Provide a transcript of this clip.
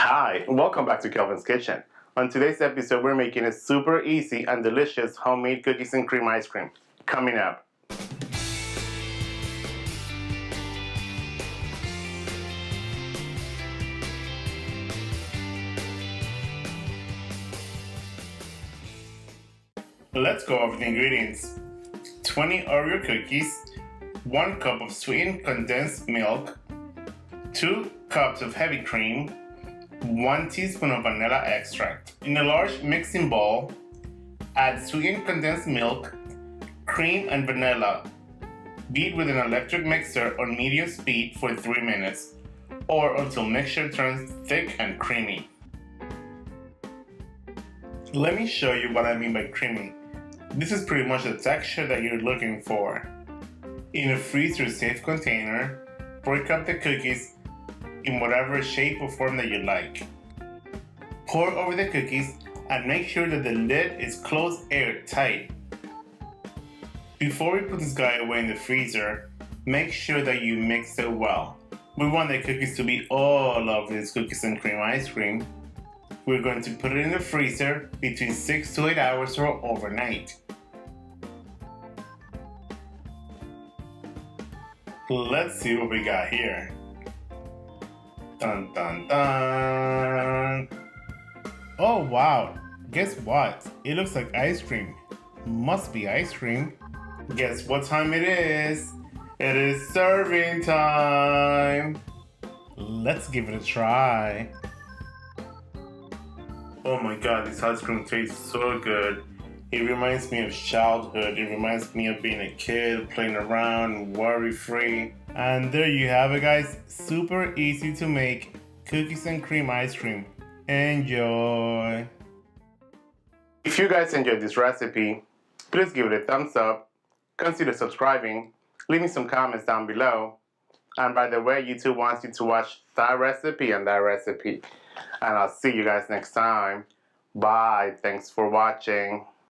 Hi, welcome back to Kelvin's Kitchen. On today's episode, we're making a super easy and delicious homemade cookies and cream ice cream. Coming up. Let's go over the ingredients. 20 Oreo cookies, 1 cup of sweetened condensed milk, 2 cups of heavy cream, 1 teaspoon of vanilla extract. In a large mixing bowl, add sweetened condensed milk, cream, and vanilla. Beat with an electric mixer on medium speed for 3 minutes, or until mixture turns thick and creamy. Let me show you what I mean by creamy. This is pretty much the texture that you're looking for. In a freezer-safe container, break up the cookies in whatever shape or form that you like. Pour over the cookies and make sure that the lid is closed airtight. Before we put this guy away in the freezer, make sure that you mix it well. We want the cookies to be all over this cookies and cream ice cream. We're going to put it in the freezer between 6 to 8 hours or overnight. Let's see what we got here. Dun dun dun! Oh wow! Guess what? It looks like ice cream. Must be ice cream. Guess what time it is? It is serving time! Let's give it a try. Oh my god, this ice cream tastes so good. It reminds me of childhood. It reminds me of being a kid, playing around, worry-free. And there you have it, guys. Super easy to make cookies and cream ice cream. Enjoy! If you guys enjoyed this recipe, please give it a thumbs up. Consider subscribing. Leave me some comments down below. And by the way, YouTube wants you to watch that recipe and that recipe. And I'll see you guys next time. Bye. Thanks for watching.